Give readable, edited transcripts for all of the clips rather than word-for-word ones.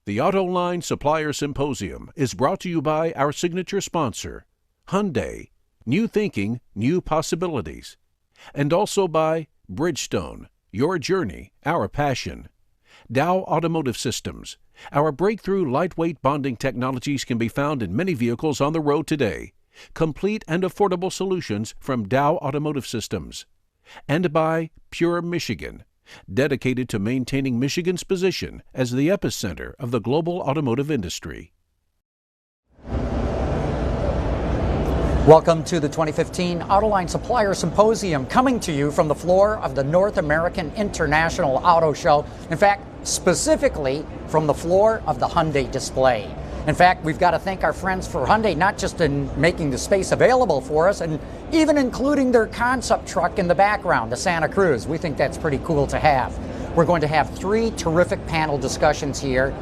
The Autoline Supplier Symposium is brought to you by our signature sponsor, Hyundai, New Thinking, New Possibilities, and also by Bridgestone, Your Journey, Our Passion, Dow Automotive Systems. Our breakthrough lightweight bonding technologies can be found in many vehicles on the road today. Complete and affordable solutions from Dow Automotive Systems. And by Pure Michigan, dedicated to maintaining Michigan's position as the epicenter of the global automotive industry. Welcome to the 2015 Autoline Supplier Symposium, coming to you from the floor of the North American International Auto Show. In fact, specifically from the floor of the Hyundai display. In fact, we've got to thank our friends for Hyundai, not just in making the space available for us, and even including their concept truck in the background, the Santa Cruz. We think that's pretty cool to have. We're going to have 3 terrific panel discussions here,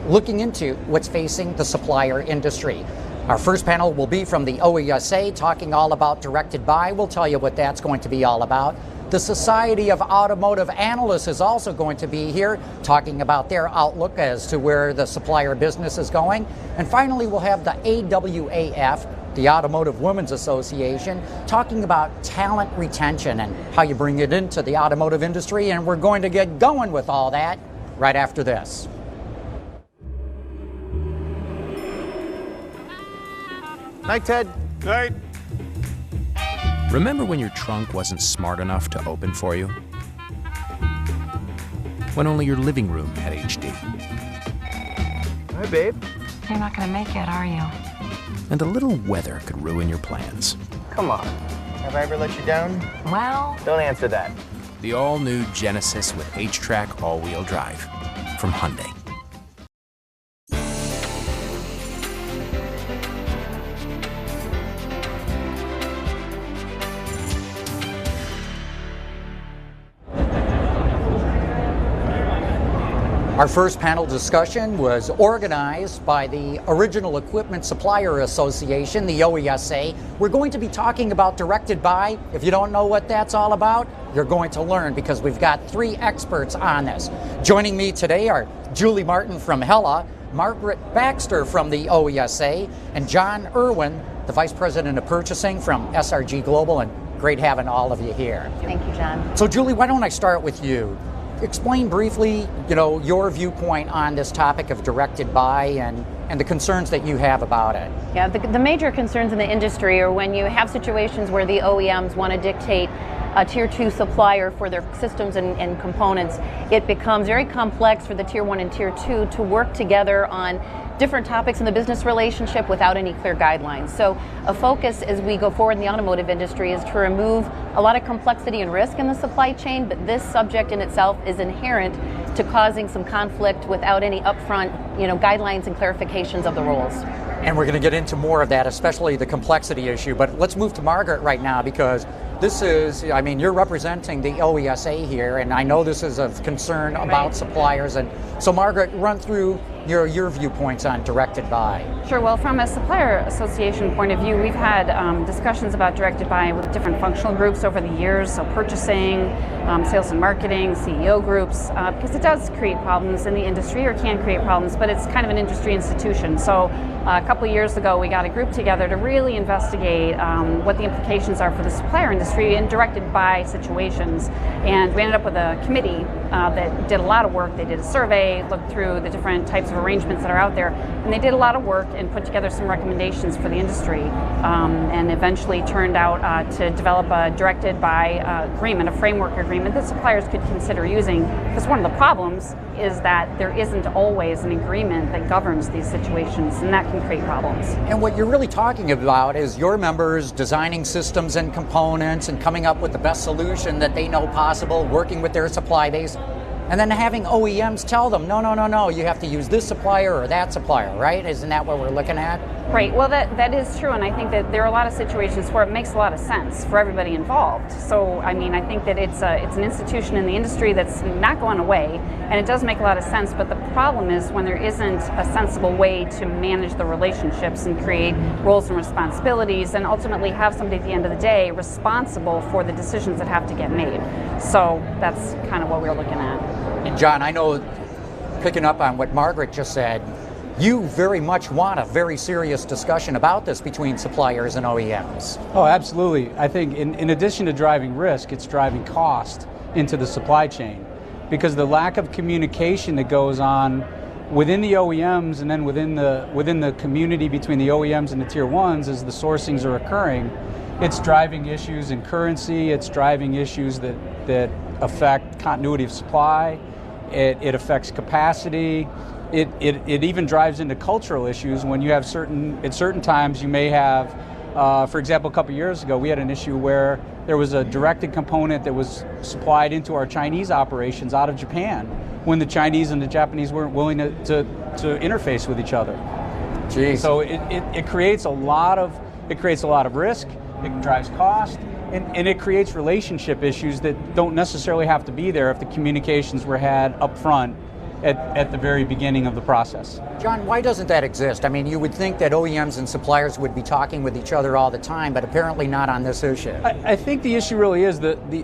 looking into what's facing the supplier industry. Our first panel will be from the OESA, talking all about directed buy. We'll tell you what that's going to be all about. The Society of Automotive Analysts is also going to be here, talking about their outlook as to where the supplier business is going. And finally, we'll have the AWAF, the Automotive Women's Association, talking about talent retention and how you bring it into the automotive industry. And we're going to get going with all that right after this. Night, Ted. Night. Remember when your trunk wasn't smart enough to open for you? When only your living room had HD? Hi, babe. You're not gonna make it, are you? And a little weather could ruin your plans. Come on. Have I ever let you down? Well, Don't answer that. The all-new Genesis with H-Track all-wheel drive from Hyundai. Our first panel discussion was organized by the Original Equipment Supplier Association, the OESA. We're going to be talking about directed buy. If you don't know what that's all about, you're going to learn, because we've got 3 experts on this. Joining me today are Julie Martin from Hella, Margaret Baxter from the OESA, and John Irwin, the Vice President of Purchasing from SRG Global, and great having all of you here. thank you, John. So Julie, why don't I start with you? Explain briefly, your viewpoint on this topic of directed buy and the concerns that you have about it. Yeah, the major concerns in the industry are when you have situations where the OEMs want to dictate a Tier 2 supplier for their systems and components. It becomes very complex for the Tier 1 and Tier 2 to work together on different topics in the business relationship without any clear guidelines. So a focus as we go forward in the automotive industry is to remove a lot of complexity and risk in the supply chain, but this subject in itself is inherent to causing some conflict without any upfront, guidelines and clarifications of the roles. And we're going to get into more of that, especially the complexity issue. But let's move to Margaret right now, because this is, you're representing the OESA here, and I know this is of concern about suppliers. And so Margaret, run through your viewpoints on directed buy. Sure. Well, from a supplier association point of view, we've had discussions about directed buy with different functional groups over the years, so purchasing, sales and marketing, CEO groups, because it does create problems in the industry, or can create problems, but it's kind of an industry institution. So a couple of years ago, we got a group together to really investigate what the implications are for the supplier industry in directed buy situations. And we ended up with a committee that did a lot of work. They did a survey, looked through the different types of arrangements that are out there, and they did a lot of work and put together some recommendations for the industry, and eventually turned out to develop a directed buy agreement, a framework agreement that suppliers could consider using, because one of the problems is that there isn't always an agreement that governs these situations, and that can create problems. And what you're really talking about is your members designing systems and components and coming up with the best solution that they know possible, working with their supply base, and then having OEMs tell them, no, you have to use this supplier or that supplier, right? Isn't that what we're looking at? Right. Well, that is true, and I think that there are a lot of situations where it makes a lot of sense for everybody involved. So, I think that it's an institution in the industry that's not going away, and it does make a lot of sense, but the problem is when there isn't a sensible way to manage the relationships and create roles and responsibilities, and ultimately have somebody at the end of the day responsible for the decisions that have to get made. So that's kind of what we're looking at. And John, I know picking up on what Margaret just said, you very much want a very serious discussion about this between suppliers and OEMs. Oh, absolutely. I think in addition to driving risk, it's driving cost into the supply chain, because the lack of communication that goes on within the OEMs and then within the community between the OEMs and the tier ones as the sourcings are occurring, it's driving issues in currency, it's driving issues that affect continuity of supply, it affects capacity. It even drives into cultural issues when you have at certain times you may have, for example, a couple years ago we had an issue where there was a directed component that was supplied into our Chinese operations out of Japan when the Chinese and the Japanese weren't willing to interface with each other. Jeez. So it creates a lot of risk, it drives cost, and it creates relationship issues that don't necessarily have to be there if the communications were had up front at the very beginning of the process. John, why doesn't that exist? I mean, you would think that OEMs and suppliers would be talking with each other all the time, but apparently not on this issue. I think the issue really is that the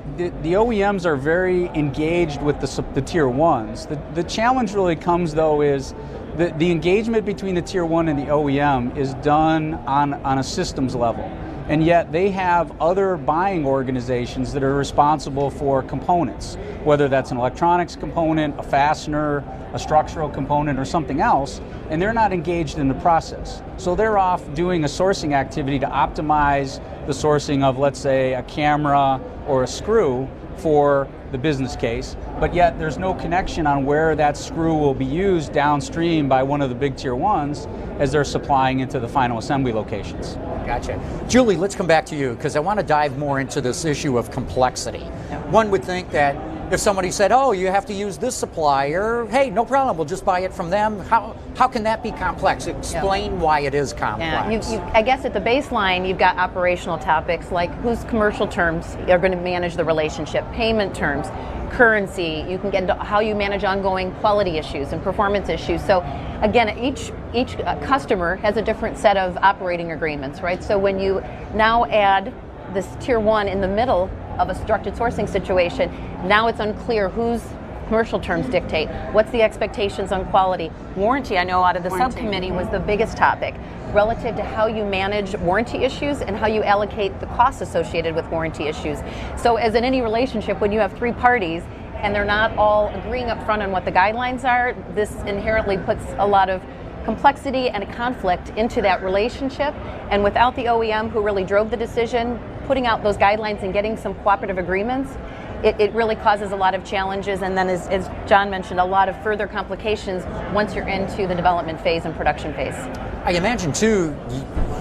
OEMs are very engaged with the tier ones. The challenge really comes, though, is the engagement between the tier one and the OEM is done on a systems level. And yet they have other buying organizations that are responsible for components, whether that's an electronics component, a fastener, a structural component, or something else, and they're not engaged in the process. So they're off doing a sourcing activity to optimize the sourcing of, let's say, a camera or a screw for the business case, but yet there's no connection on where that screw will be used downstream by one of the big tier ones as they're supplying into the final assembly locations. Gotcha. Julie, let's come back to you because I want to dive more into this issue of complexity. One would think that if somebody said, oh, you have to use this supplier, hey, no problem, we'll just buy it from them. How can that be complex? Explain why it is complex. Yeah. I guess at the baseline, you've got operational topics like whose commercial terms are going to manage the relationship, payment terms, currency. You can get into how you manage ongoing quality issues and performance issues. So again, each customer has a different set of operating agreements, right? So when you now add this tier one in the middle of a structured sourcing situation, now it's unclear whose commercial terms dictate. What's the expectations on quality? Warranty, I know out of the subcommittee was the biggest topic relative to how you manage warranty issues and how you allocate the costs associated with warranty issues. So as in any relationship, when you have three parties and they're not all agreeing up front on what the guidelines are, this inherently puts a lot of complexity and a conflict into that relationship. And without the OEM who really drove the decision, putting out those guidelines and getting some cooperative agreements, it really causes a lot of challenges, and then as John mentioned, a lot of further complications once you're into the development phase and production phase. I imagine too,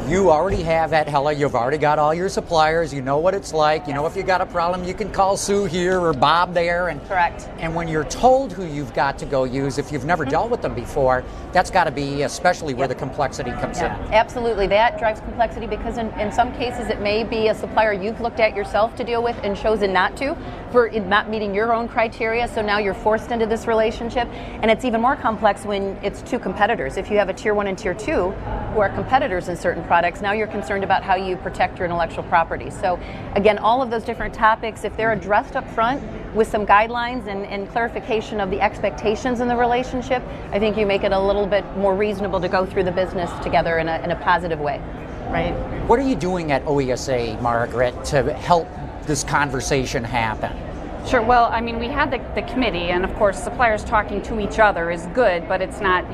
you already have at Hella, you've already got all your suppliers, you know what it's like, you know if you got a problem you can call Sue here or Bob there. And correct. And when you're told who you've got to go use, if you've never dealt with them before, that's got to be especially where the complexity comes in. Absolutely, that drives complexity because in some cases it may be a supplier you've looked at yourself to deal with and chosen not to for not meeting your own criteria, so now you're forced into this relationship. And it's even more complex when it's two competitors. If you have a tier one and tier two who are competitors in certain products, now you're concerned about how you protect your intellectual property. So again, all of those different topics, if they're addressed up front with some guidelines and clarification of the expectations in the relationship, I think you make it a little bit more reasonable to go through the business together in a positive way. Right. What are you doing at OESA, Margaret, to help this conversation happen? Sure. Well, I mean, we had the committee, and of course, suppliers talking to each other is good, but it's not,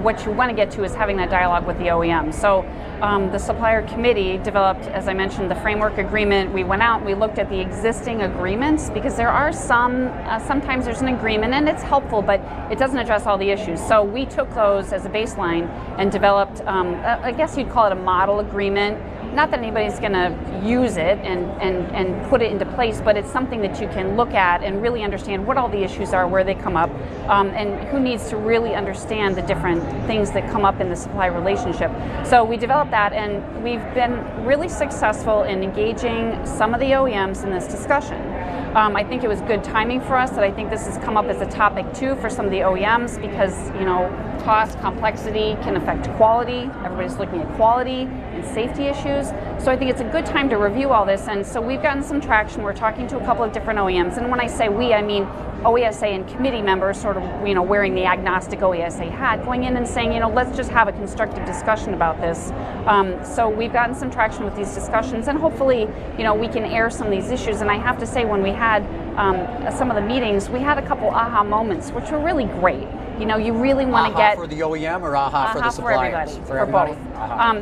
what you want to get to is having that dialogue with the OEM. So the supplier committee developed, as I mentioned, the framework agreement. We went out and we looked at the existing agreements because there are sometimes there's an agreement and it's helpful, but it doesn't address all the issues. So we took those as a baseline and developed, I guess you'd call it a model agreement. Not that anybody's going to use it and put it into place, but it's something that you can look at and really understand what all the issues are, where they come up, and who needs to really understand the different things that come up in the supply relationship. So we developed that, and we've been really successful in engaging some of the OEMs in this discussion. I think it was good timing for us that I think this has come up as a topic too for some of the OEMs because, cost, complexity can affect quality. Everybody's looking at quality and safety issues. So I think it's a good time to review all this. And so we've gotten some traction. We're talking to a couple of different OEMs. And when I say we, I mean OESA and committee members, sort of, wearing the agnostic OESA hat, going in and saying, let's just have a constructive discussion about this. So we've gotten some traction with these discussions, and hopefully, we can air some of these issues. And I have to say, when we had some of the meetings, we had a couple aha moments, which were really great. You really want to get for the OEM or aha for the suppliers? For everybody.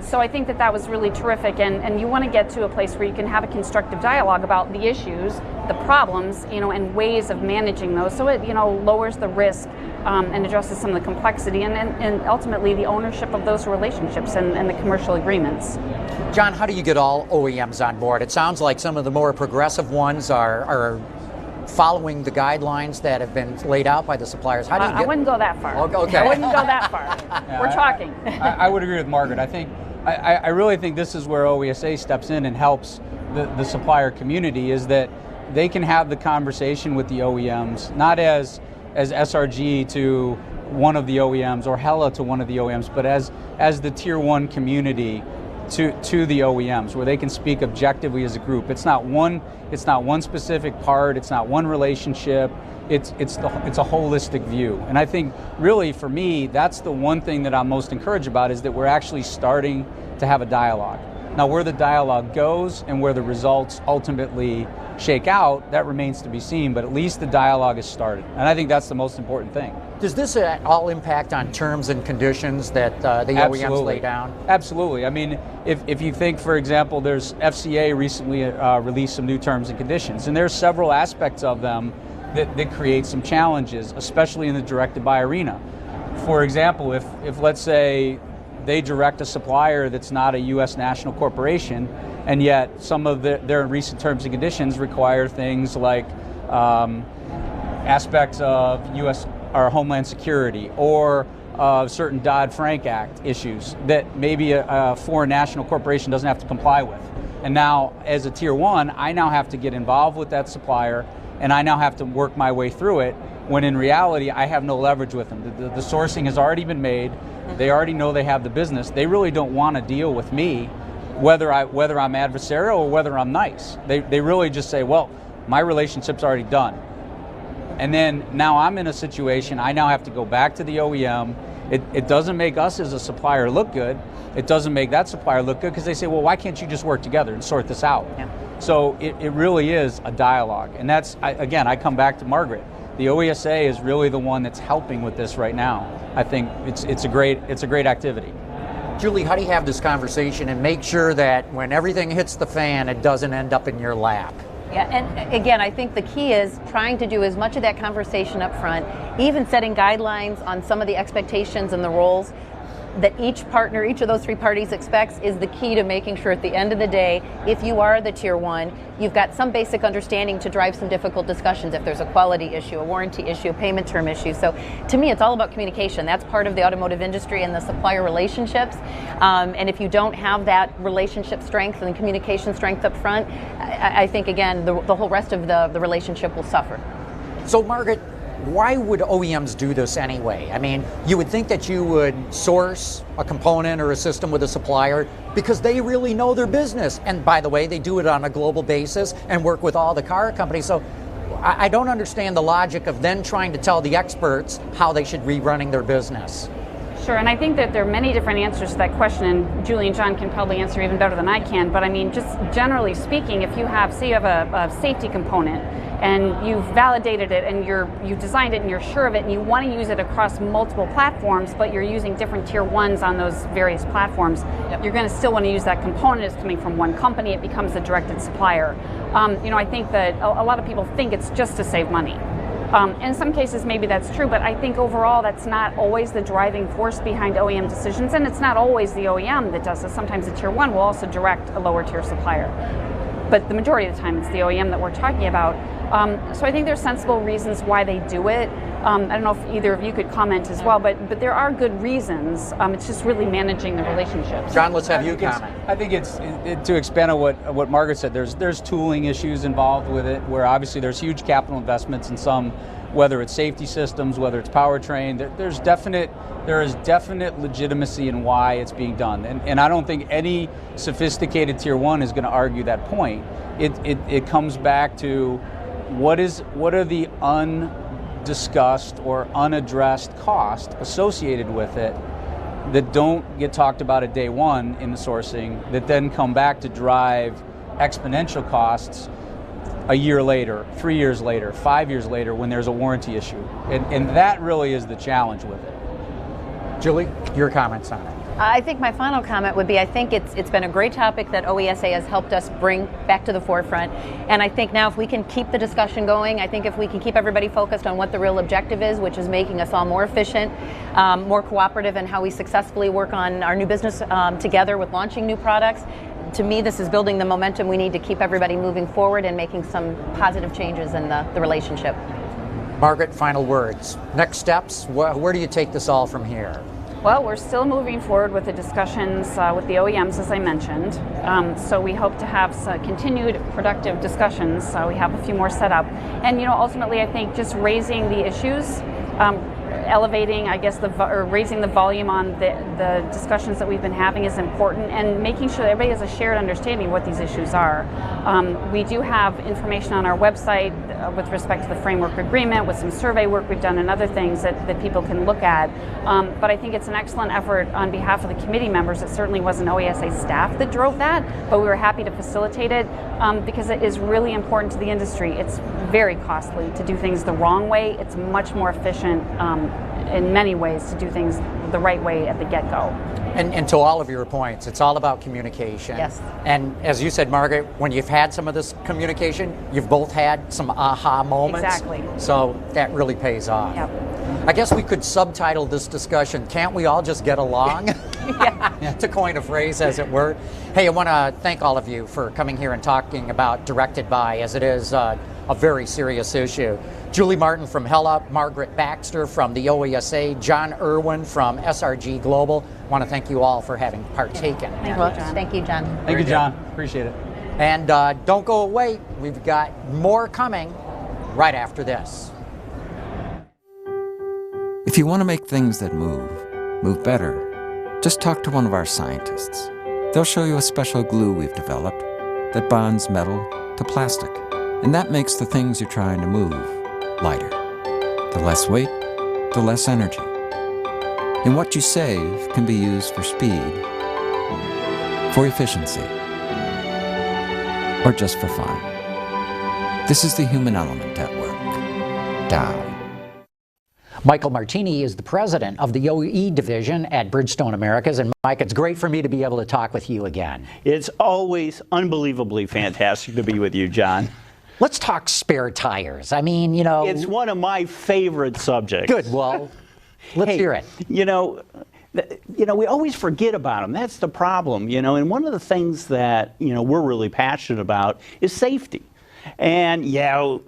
So I think that was really terrific, and you want to get to a place where you can have a constructive dialogue about the issues, the problems, and ways of managing those, so it lowers the risk and addresses some of the complexity, and ultimately the ownership of those relationships and the commercial agreements. John, how do you get all OEMs on board? It sounds like some of the more progressive ones are following the guidelines that have been laid out by the suppliers. How do you I wouldn't go that far. Okay. I wouldn't go that far. Yeah, We're talking. I would agree with Margaret. I really think this is where OESA steps in and helps the supplier community, is that they can have the conversation with the OEMs, not as SRG to one of the OEMs or Hella to one of the OEMs, but as the tier one community to the OEMs, where they can speak objectively as a group. It's not one specific part, it's not one relationship, it's a holistic view. And I think really for me, that's the one thing that I'm most encouraged about, is that we're actually starting to have a dialogue. Now, where the dialogue goes and where the results ultimately shake out, that remains to be seen, but at least the dialogue has started. And I think that's the most important thing. Does this all impact on terms and conditions that the OEMs lay down? Absolutely. I mean, if you think, for example, there's FCA recently released some new terms and conditions, and there's several aspects of them that create some challenges, especially in the directed-buy arena. For example, if let's say they direct a supplier that's not a U.S. national corporation, and yet some of their recent terms and conditions require things like aspects of U.S. or Homeland Security, or certain Dodd-Frank Act issues that maybe a foreign national corporation doesn't have to comply with. And now, as a tier one, I now have to get involved with that supplier, and I now have to work my way through it, when in reality, I have no leverage with them. The sourcing has already been made. They already know they have the business. They really don't want to deal with me, whether I'm adversarial or whether I'm nice. They really just say, well, my relationship's already done. And then now I'm in a situation, I now have to go back to the OEM. It doesn't make us as a supplier look good. It doesn't make that supplier look good, because they say, well, why can't you just work together and sort this out? Yeah. So it really is a dialogue. And that's, again, I come back to Margaret. The OESA is really the one that's helping with this right now. I think it's a great activity. Julie, how do you have this conversation and make sure that when everything hits the fan, it doesn't end up in your lap? Yeah, and again, I think the key is trying to do as much of that conversation up front, even setting guidelines on some of the expectations and the roles that each partner, each of those three parties expects, is the key to making sure at the end of the day, if you are the tier one, you've got some basic understanding to drive some difficult discussions if there's a quality issue, a warranty issue, a payment term issue. So to me, it's all about communication. That's part of the automotive industry and the supplier relationships. And if you don't have that relationship strength and communication strength up front, I think, again, the whole rest of the relationship will suffer. So Margaret, why would OEMs do this anyway? I mean, you would think that you would source a component or a system with a supplier because they really know their business. And by the way, they do it on a global basis and work with all the car companies. So I don't understand the logic of then trying to tell the experts how they should be running their business. Sure, and I think that there are many different answers to that question, and Julie and John can probably answer even better than I can, but I mean, just generally speaking, if you have, say you have a safety component, and you've validated it, and you've designed it, and you're sure of it, and you want to use it across multiple platforms, but you're using different tier ones on those various platforms, you're going to still want to use that component. It's coming from one company, it becomes a directed supplier. I think that a lot of people think it's just to save money. In some cases, maybe that's true, but I think overall that's not always the driving force behind OEM decisions, and it's not always the OEM that does this. Sometimes the tier one will also direct a lower tier supplier. But the majority of the time it's the OEM that we're talking about. So I think there's sensible reasons why they do it. I don't know if either of you could comment as well, but there are good reasons. It's just really managing the relationships. John, let's have you comment. I think it's to expand on what Margaret said. There's tooling issues involved with it, where obviously there's huge capital investments in some, whether it's safety systems, whether it's powertrain. There is definite legitimacy in why it's being done, and I don't think any sophisticated tier one is going to argue that point. It comes back to what are the discussed or unaddressed cost associated with it that don't get talked about at day one in the sourcing, that then come back to drive exponential costs a year later, 3 years later, 5 years later when there's a warranty issue. And that really is the challenge with it. Julie, your comments on it. I think my final comment would be I think it's been a great topic that OESA has helped us bring back to the forefront. And I think now if we can keep the discussion going, I think if we can keep everybody focused on what the real objective is, which is making us all more efficient, more cooperative in how we successfully work on our new business together with launching new products, to me this is building the momentum we need to keep everybody moving forward and making some positive changes in the relationship. Margaret, final words. Next steps, where do you take this all from here? Well, we're still moving forward with the discussions with the OEMs, as I mentioned. So we hope to have some continued productive discussions. We have a few more set up. And, ultimately, I think just raising the issues, elevating, I guess, or raising the volume on the discussions that we've been having is important, and making sure that everybody has a shared understanding of what these issues are. We do have information on our website with respect to the framework agreement, with some survey work we've done and other things that people can look at. But I think it's an excellent effort on behalf of the committee members. It certainly wasn't OESA staff that drove that, but we were happy to facilitate it because it is really important to the industry. It's very costly to do things the wrong way. It's much more efficient in many ways to do things the right way at the get-go. And to all of your points, it's all about communication. Yes. And as you said, Margaret, when you've had some of this communication, you've both had some aha moments. Exactly. So that really pays off. Yep. I guess we could subtitle this discussion, "Can't we all just get along?" Yeah. To coin a phrase, as it were. Hey, I want to thank all of you for coming here and talking about Directed Buy, as it is a very serious issue. Julie Martin from Hella, Margaret Baxter from the OESA, John Irwin from SRG Global. I want to thank you all for having partaken. Thank you, John. Thank you, John. Appreciate it. And don't go away. We've got more coming right after this. If you want to make things that move better, just talk to one of our scientists. They'll show you a special glue we've developed that bonds metal to plastic, and that makes the things you're trying to move lighter. The less weight, the less energy. And what you save can be used for speed, for efficiency, or just for fun. This is the human element at work. Dow. Michael Martini is the president of the OE division at Bridgestone Americas. And Mike, it's great for me to be able to talk with you again. It's always unbelievably fantastic to be with you, John. Let's talk spare tires. I mean, It's one of my favorite subjects. Good, well, let's hear it. We always forget about them. That's the problem, and one of the things that, we're really passionate about is safety. And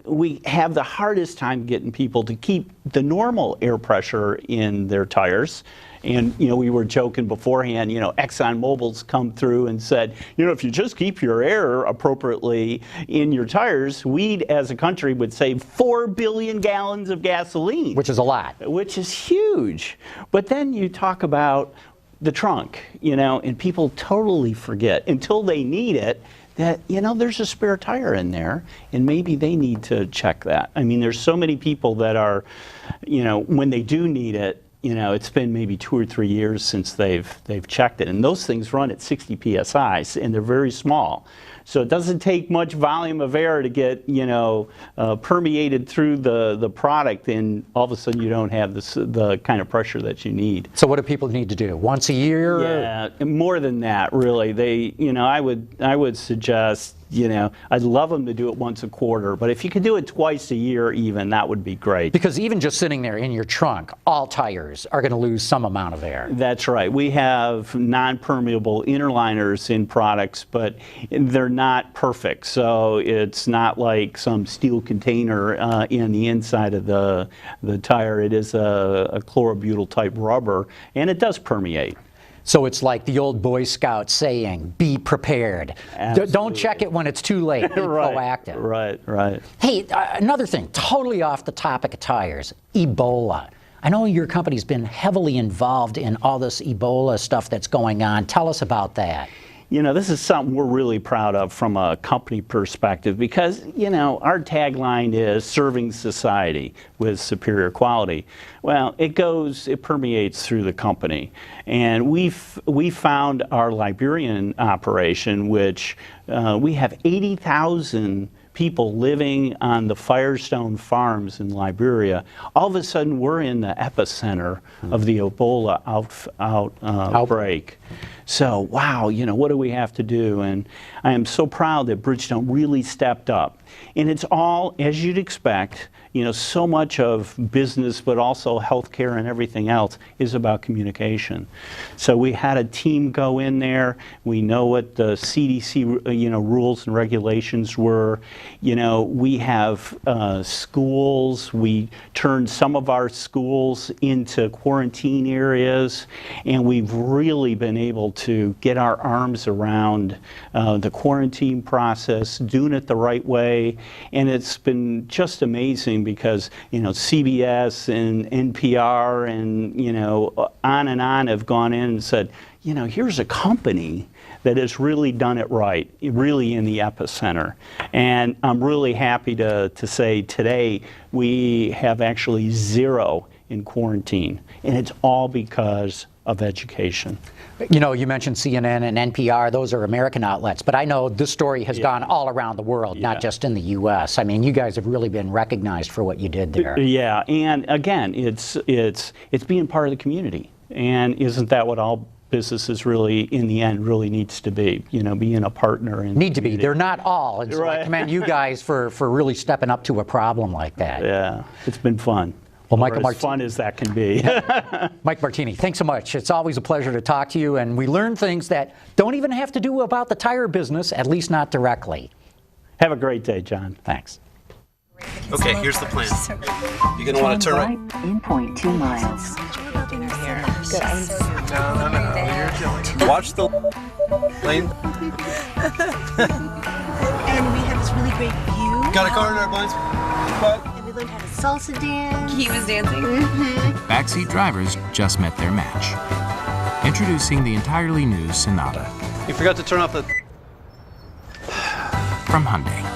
we have the hardest time getting people to keep the normal air pressure in their tires. And, we were joking beforehand, ExxonMobil's come through and said, if you just keep your air appropriately in your tires, we as a country would save 4 billion gallons of gasoline. Which is a lot. Which is huge. But then you talk about the trunk, and people totally forget until they need it that, there's a spare tire in there, and maybe they need to check that. I mean, there's so many people that are, when they do need it, it's been maybe 2 or 3 years since they've checked it, and those things run at 60 psi, and they're very small. So it doesn't take much volume of air to get permeated through the product, and all of a sudden you don't have the kind of pressure that you need. So what do people need to do? Once a year? Yeah, more than that, really. They, I would suggest. I'd love them to do it once a quarter, but if you could do it twice a year even, that would be great. Because even just sitting there in your trunk, all tires are going to lose some amount of air. That's right. We have non-permeable inner liners in products, but they're not perfect. So it's not like some steel container in the inside of the tire. It is a chlorobutyl type rubber, and it does permeate. So it's like the old Boy Scout saying, be prepared. Don't check it when it's too late. Be proactive. Right. Hey, another thing, totally off the topic of tires, Ebola. I know your company's been heavily involved in all this Ebola stuff that's going on. Tell us about that. this is something we're really proud of from a company perspective because, our tagline is serving society with superior quality. Well, it permeates through the company. And we found our Liberian operation, which we have 80,000 people living on the Firestone farms in Liberia. All of a sudden, we're in the epicenter of the Ebola outbreak. So, wow, what do we have to do? And I am so proud that Bridgestone really stepped up. And it's all, as you'd expect, so much of business, but also healthcare and everything else is about communication. So we had a team go in there. We know what the CDC, rules and regulations were. We have schools. We turned some of our schools into quarantine areas, and we've really been able to get our arms around the quarantine process, doing it the right way, and it's been just amazing because CBS and NPR and on and on have gone in and said, here's a company that has really done it right, really in the epicenter. And I'm really happy to say today we have actually 0 in quarantine, and it's all because of education. You mentioned CNN and NPR. Those are American outlets, but I know this story has gone all around the world, not just in the U.S. I mean, you guys have really been recognized for what you did there. Yeah, and again, it's being part of the community, and isn't that what all businesses really, in the end, really needs to be? Being a partner. Need to be. They're not all. And so I commend you guys for really stepping up to a problem like that. Yeah, it's been fun. Well, Michael, as fun as that can be. Mike Martini, thanks so much. It's always a pleasure to talk to you, and we learn things that don't even have to do about the tire business, at least not directly. Have a great day, John. Thanks. Okay, here's the plan. You're going to want to turn right in 0.2 miles. Good. Watch the lane. And we have this really great view. Got a car in our blinds. And we learned how to salsa dance. He was dancing. Backseat drivers just met their match. Introducing the entirely new Sonata. You forgot to turn off the... From Hyundai.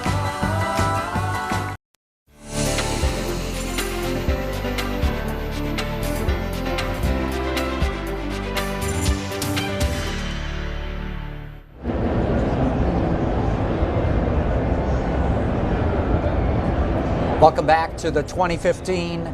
Welcome back to the 2015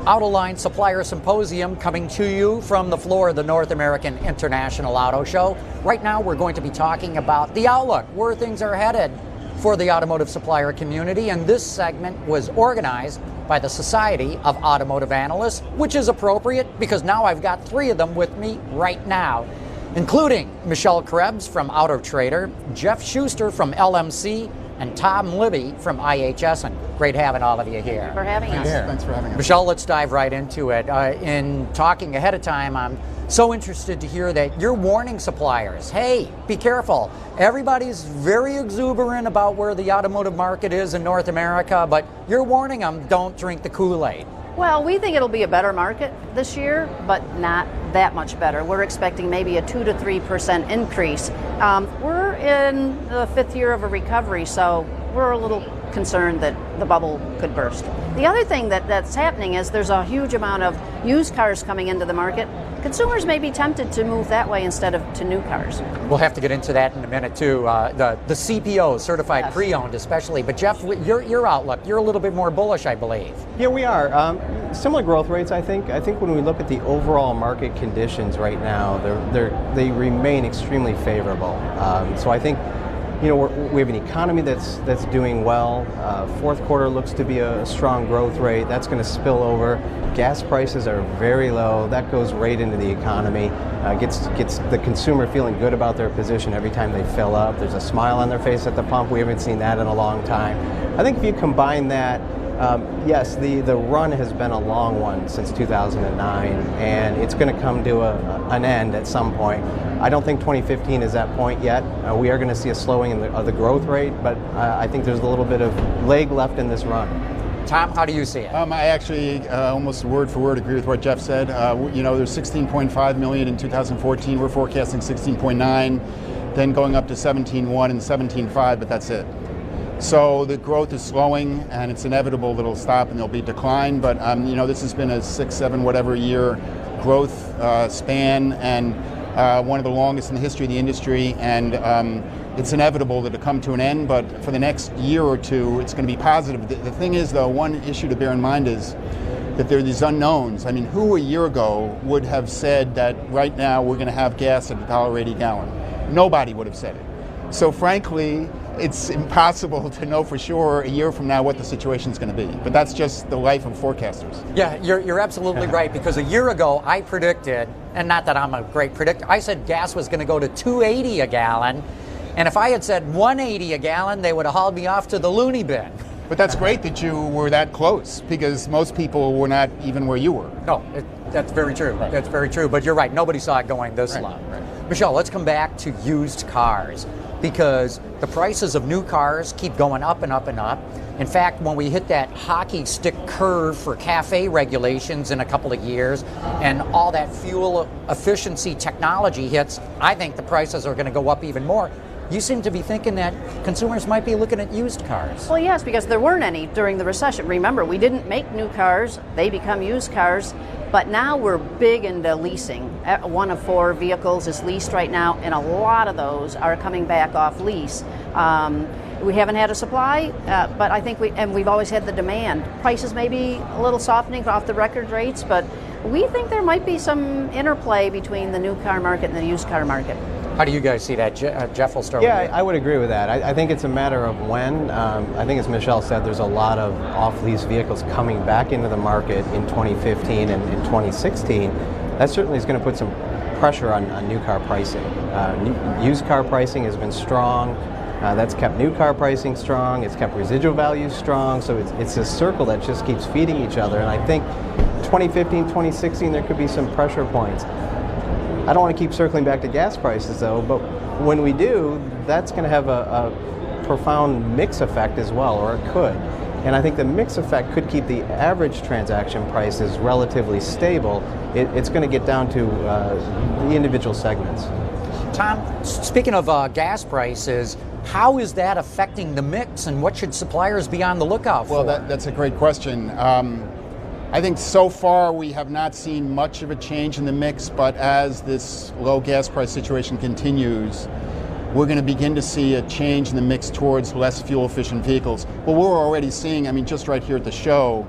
Autoline Supplier Symposium, coming to you from the floor of the North American International Auto Show. Right now we're going to be talking about the outlook, where things are headed for the automotive supplier community, and this segment was organized by the Society of Automotive Analysts, which is appropriate because now I've got 3 of them with me right now, including Michelle Krebs from AutoTrader, Jeff Schuster from LMC, and Tom Libby from IHS, and great having all of you here. Thanks for having us. Thanks for having us. Michelle, let's dive right into it. In talking ahead of time, I'm so interested to hear that you're warning suppliers, hey, be careful. Everybody's very exuberant about where the automotive market is in North America, but you're warning them, don't drink the Kool-Aid. Well, we think it'll be a better market this year, but not that much better. We're expecting maybe a 2 to 3% increase. We're in the 5th year of a recovery, so we're a little concerned that the bubble could burst. The other thing that's happening is there's a huge amount of used cars coming into the market. Consumers may be tempted to move that way instead of to new cars. We'll have to get into that in a minute too. The CPO, certified pre-owned especially. But Jeff, your outlook, you're a little bit more bullish, I believe. Yeah, we are. Similar growth rates, I think. I think when we look at the overall market conditions right now, they remain extremely favorable. So I think, we have an economy that's doing well. 4th quarter looks to be a strong growth rate. That's going to spill over. Gas prices are very low. That goes right into the economy. Gets the consumer feeling good about their position every time they fill up. There's a smile on their face at the pump. We haven't seen that in a long time. I think if you combine that, yes, the run has been a long one since 2009, and it's going to come to an end at some point. I don't think 2015 is that point yet. We are going to see a slowing of the growth rate, but I think there's a little bit of leg left in this run. Tom, how do you see it? I actually almost word for word agree with what Jeff said. There's 16.5 million in 2014. We're forecasting 16.9. then going up to 17.1 and 17.5, but that's it. So the growth is slowing, and it's inevitable that it'll stop and there'll be decline. But this has been a 6, 7, whatever year growth span, and one of the longest in the history of the industry. And it's inevitable that it'll come to an end. But for the next year or two, it's going to be positive. The thing is, though, one issue to bear in mind is that there are these unknowns. I mean, who a year ago would have said that right now we're going to have gas at $1.80 a gallon? Nobody would have said it. So frankly, it's impossible to know for sure a year from now what the situation is going to be. But that's just the life of forecasters. Yeah, you're absolutely right, because a year ago I predicted, and not that I'm a great predictor, I said gas was going to go to $2.80 a gallon, and if I had said $1.80 a gallon, they would have hauled me off to the loony bin. But that's great that you were that close, because most people were not even where you were. No, that's very true. Right. That's very true. But you're right. Nobody saw it going this low. Right. Michelle, let's come back to used cars, because the prices of new cars keep going up and up and up. In fact, when we hit that hockey stick curve for CAFE regulations in a couple of years, and all that fuel efficiency technology hits, I think the prices are going to go up even more. You seem to be thinking that consumers might be looking at used cars. Well, yes, because there weren't any during the recession. Remember, we didn't make new cars, they become used cars, but now we're big into leasing. 1 of 4 vehicles is leased right now, and a lot of those are coming back off lease. We haven't had a supply, but I think we've always had the demand. Prices may be a little softening off the record rates, but we think there might be some interplay between the new car market and the used car market. How do you guys see that? Jeff will start with you. I would agree with that. I think it's a matter of when. I think, as Michelle said, there's a lot of off-lease vehicles coming back into the market in 2015 and in 2016. That certainly is going to put some pressure on new car pricing. Used car pricing has been strong. That's kept new car pricing strong. It's kept residual values strong. So it's a circle that just keeps feeding each other. And I think 2015, 2016, there could be some pressure points. I don't want to keep circling back to gas prices, though, but when we do, that's going to have a profound mix effect as well, or it could. And I think the mix effect could keep the average transaction prices relatively stable. It's going to get down to the individual segments. Tom, speaking of gas prices, how is that affecting the mix, and what should suppliers be on the lookout for? Well, that's a great question. I think so far we have not seen much of a change in the mix, but as this low gas price situation continues, we're going to begin to see a change in the mix towards less fuel efficient vehicles. Well, we're already seeing, just right here at the show,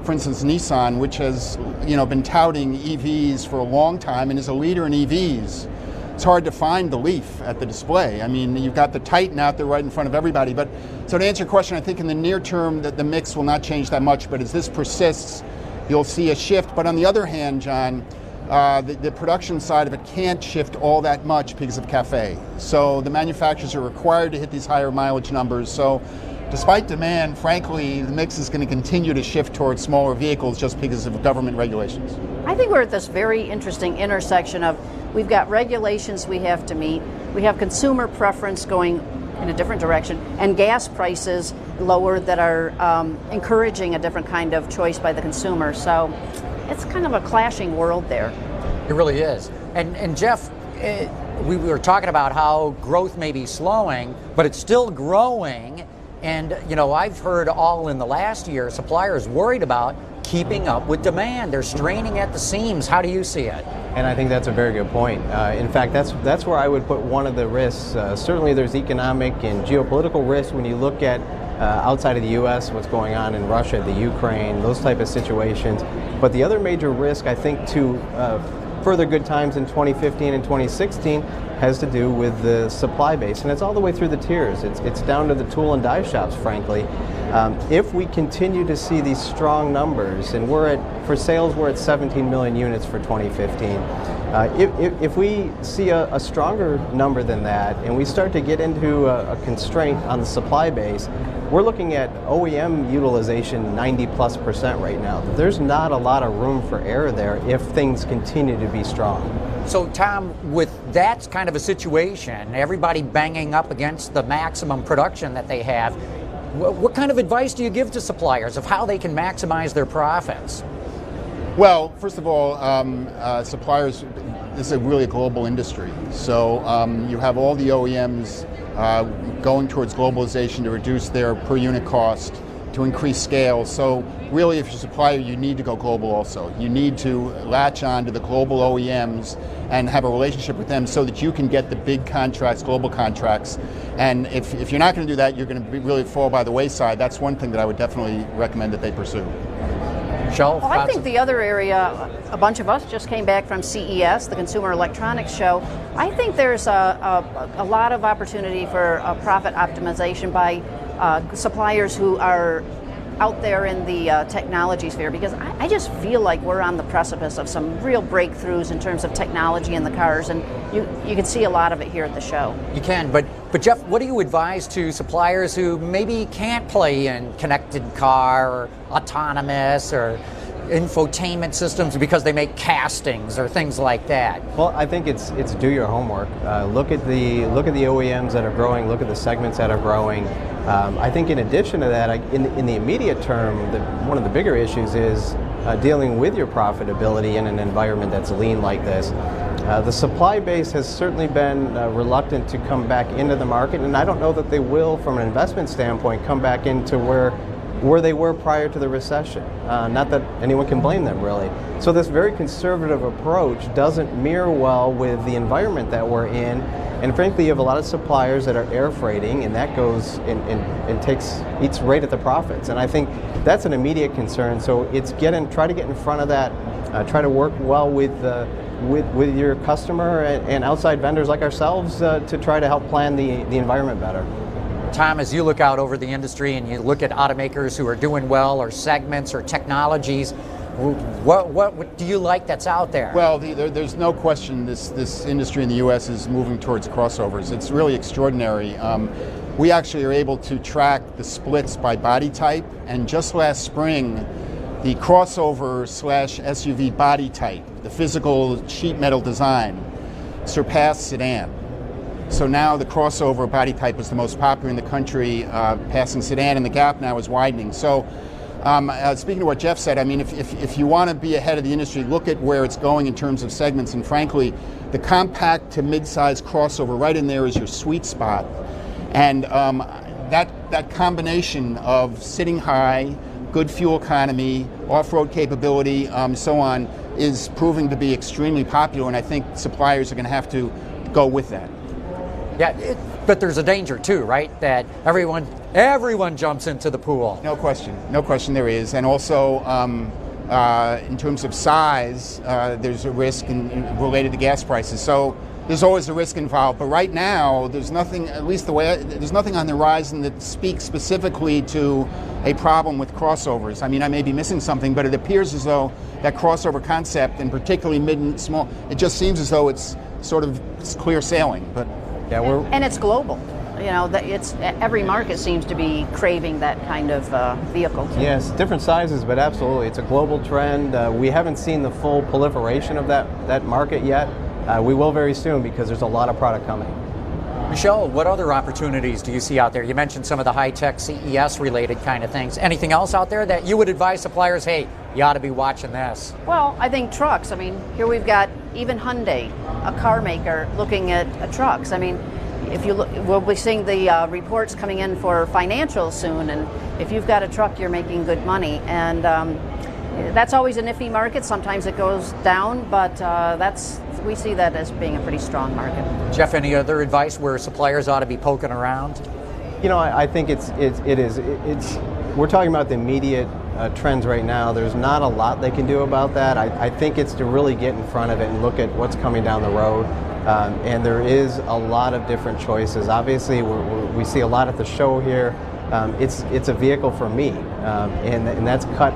for instance, Nissan, which has been touting EVs for a long time and is a leader in EVs. It's hard to find the Leaf at the display. You've got the Titan out there right in front of everybody. But so to answer your question, I think in the near term that the mix will not change that much, but as this persists, you'll see a shift. But on the other hand, John, the production side of it can't shift all that much because of CAFE. So the manufacturers are required to hit these higher mileage numbers. So despite demand, frankly, the mix is going to continue to shift towards smaller vehicles just because of government regulations. I think we're at this very interesting intersection of we've got regulations we have to meet, we have consumer preference going in a different direction, and gas prices lower that are encouraging a different kind of choice by the consumer. So it's kind of a clashing world there. It really is. And Jeff, we were talking about how growth may be slowing, but it's still growing. And I've heard all in the last year, suppliers worried about keeping up with demand. They're straining at the seams. How do you see it? And I think that's a very good point. In fact, that's where I would put one of the risks. Certainly there's economic and geopolitical risks when you look at outside of the U.S., what's going on in Russia, the Ukraine, those type of situations. But the other major risk, I think, to further good times in 2015 and 2016 has to do with the supply base, and it's all the way through the tiers. It's down to the tool and die shops, frankly. If we continue to see these strong numbers, and for sales we're at 17 million units for 2015. If we see a stronger number than that, and we start to get into a constraint on the supply base, we're looking at OEM utilization 90+% right now. There's not a lot of room for error there if things continue to be strong. So Tom, with that kind of a situation, everybody banging up against the maximum production that they have, what kind of advice do you give to suppliers of how they can maximize their profits? Well, first of all, suppliers this is a really global industry. So you have all the OEMs going towards globalization to reduce their per unit cost, to increase scale. So really, if you're a supplier, you need to go global also. You need to latch on to the global OEMs and have a relationship with them so that you can get the big contracts, global contracts. And if you're not going to do that, you're going to really fall by the wayside. That's one thing that I would definitely recommend that they pursue. Michelle? Well, I think the other area, a bunch of us just came back from CES, the Consumer Electronics Show. I think there's a lot of opportunity for profit optimization by suppliers who are out there in the technology sphere, because I just feel like we're on the precipice of some real breakthroughs in terms of technology in the cars, and you can see a lot of it here at the show. You can, but Jeff, what do you advise to suppliers who maybe can't play in connected car or autonomous or infotainment systems because they make castings or things like that? Well, I think it's do your homework. Look at the OEMs that are growing. Look at the segments that are growing. I think in addition to that, in the immediate term, one of the bigger issues is dealing with your profitability in an environment that's lean like this. The supply base has certainly been reluctant to come back into the market, and I don't know that they will, from an investment standpoint, come back into where they were prior to the recession. Not that anyone can blame them, really. So this very conservative approach doesn't mirror well with the environment that we're in. And frankly, you have a lot of suppliers that are air freighting, and that goes and eats right at the profits. And I think that's an immediate concern. So it's try to get in front of that, try to work well with your customer and outside vendors like ourselves to try to help plan the environment better. Tom, as you look out over the industry and you look at automakers who are doing well, or segments or technologies, what do you like that's out there? Well, there's no question this industry in the U.S. is moving towards crossovers. It's really extraordinary. We actually are able to track the splits by body type, and just last spring, the crossover / SUV body type, the physical sheet metal design, surpassed sedan. So now the crossover body type is the most popular in the country, passing sedan, and the gap now is widening. So speaking to what Jeff said, I mean, if you want to be ahead of the industry, look at where it's going in terms of segments. And frankly, the compact to mid-size crossover, right in there is your sweet spot. And that combination of sitting high, good fuel economy, off-road capability, so on, is proving to be extremely popular. And I think suppliers are going to have to go with that. Yeah, but there's a danger too, right? That everyone jumps into the pool. No question there is. And also, in terms of size, there's a risk related to gas prices. So there's always a risk involved. But right now, there's nothing, at least there's nothing on the horizon that speaks specifically to a problem with crossovers. I mean, I may be missing something, but it appears as though that crossover concept, and particularly mid and small, it just seems as though it's clear sailing. But yeah, and it's global. You know, every market seems to be craving that kind of vehicle. Yes, different sizes, but absolutely, it's a global trend. We haven't seen the full proliferation of that market yet. We will very soon, because there's a lot of product coming. Michelle, what other opportunities do you see out there? You mentioned some of the high-tech CES-related kind of things. Anything else out there that you would advise suppliers, hey, you ought to be watching this? Well, I think trucks. I mean, here we've got even Hyundai, a car maker, looking at trucks. I mean, if you look, we'll be seeing the reports coming in for financials soon, and if you've got a truck, you're making good money. And that's always an iffy market. Sometimes it goes down, but we see that as being a pretty strong market. Jeff, any other advice where suppliers ought to be poking around? You know, I think it is. We're talking about the immediate trends right now. There's not a lot they can do about that. I think it's to really get in front of it and look at what's coming down the road. And there is a lot of different choices. Obviously, we see a lot at the show here. It's a vehicle for me, and that's cut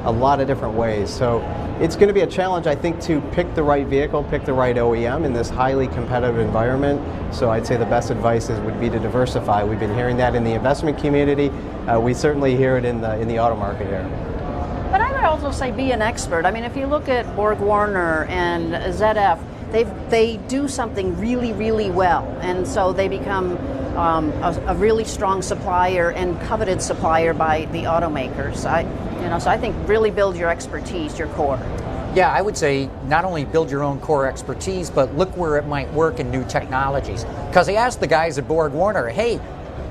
a lot of different ways. So it's going to be a challenge, I think, to pick the right vehicle, pick the right OEM in this highly competitive environment. So I'd say the best advice would be to diversify. We've been hearing that in the investment community. We certainly hear it in the auto market here. But I would also say be an expert. I mean, if you look at Borg-Warner and ZF, they do something really, really well, and so they become a really strong supplier and coveted supplier by the automakers. So I think really build your expertise, your core. Yeah, I would say not only build your own core expertise, but look where it might work in new technologies. Because I asked the guys at Borg Warner, hey,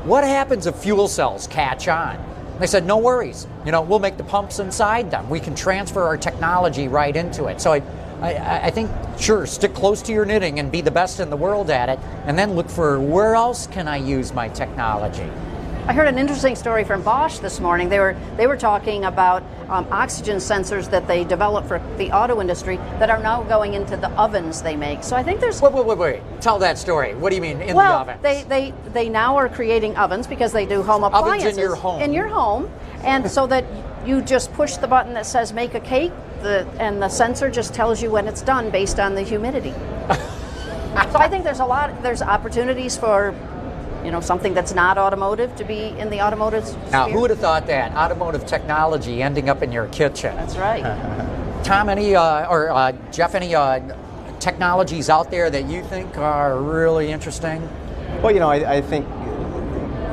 what happens if fuel cells catch on? They said, no worries. We'll make the pumps inside them. We can transfer our technology right into it. So I think, sure, stick close to your knitting and be the best in the world at it, and then look for where else can I use my technology. I heard an interesting story from Bosch this morning. They were talking about oxygen sensors that they developed for the auto industry that are now going into the ovens they make. So I think there's... Wait. Tell that story. What do you mean, in the ovens? They now are creating ovens because they do home appliances. Ovens in your home. In your home. And so that you just push the button that says make a cake, and the sensor just tells you when it's done based on the humidity. So I think there's opportunities for something that's not automotive to be in the automotive sphere. Now, who would have thought that? Automotive technology ending up in your kitchen. That's right. Tom, Jeff, any technologies out there that you think are really interesting? Well, I think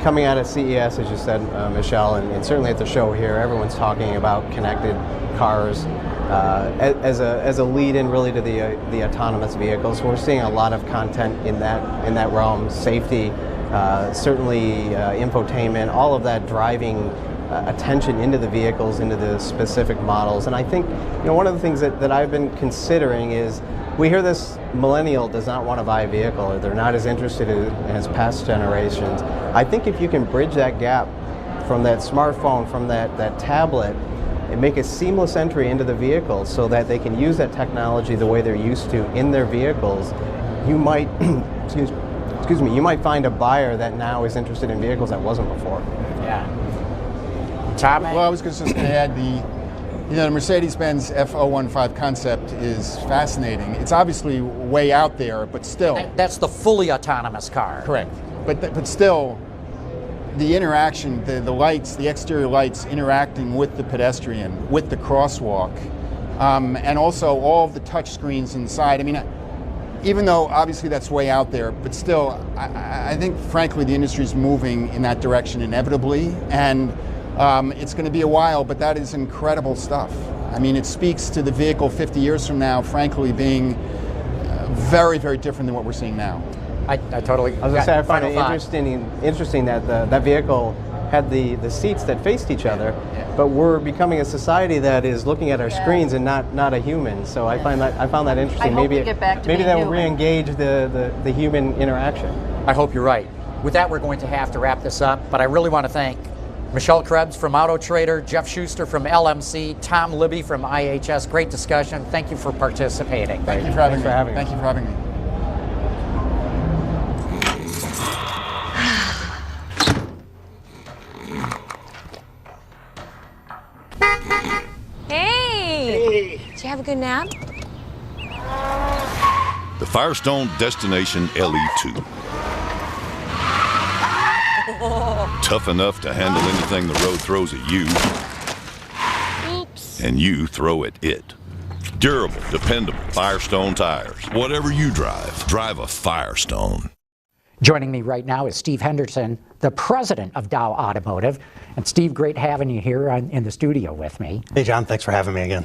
coming out of CES, as you said, Michelle, and certainly at the show here, everyone's talking about connected cars as a lead-in really to the autonomous vehicles. We're seeing a lot of content in that realm, safety, certainly infotainment, all of that driving attention into the vehicles, into the specific models. And I think one of the things that I've been considering is we hear this millennial does not want to buy a vehicle, or they're not as interested as past generations. I think if you can bridge that gap from that smartphone, from that tablet, and make a seamless entry into the vehicle so that they can use that technology the way they're used to in their vehicles, you might you might find a buyer that now is interested in vehicles that wasn't before. Yeah. Tom? Well, I was just going to add the Mercedes-Benz F015 concept is fascinating. It's obviously way out there, but still. That's the fully autonomous car. Correct. But still, the interaction, the lights, the exterior lights interacting with the pedestrian, with the crosswalk, and also all of the touch screens inside. I mean, even though obviously that's way out there, but still, I think frankly the industry's moving in that direction inevitably, and it's going to be a while, but that is incredible stuff. I mean, it speaks to the vehicle 50 years from now, frankly, being very, very different than what we're seeing now. I totally. I was going to say, I find it interesting that that vehicle had the seats that faced each other, but we're becoming a society that is looking at our screens and not a human. So I found that interesting. Maybe that will re-engage the human interaction. I hope you're right. With that, we're going to have to wrap this up, but I really want to thank Michelle Krebs from AutoTrader, Jeff Schuster from LMC, Tom Libby from IHS. Great discussion. Thank you for participating. Thank you for having me. Thank you for having me. Hey! Did you have a good nap? The Firestone Destination LE2. Tough enough to handle anything the road throws at you. Oops. And you throw at it. Durable, dependable Firestone tires. Whatever you drive a Firestone. Joining me right now is Steve Henderson, the president of Dow Automotive. And Steve, great having you here in the studio with me. Hey, John, thanks for having me again.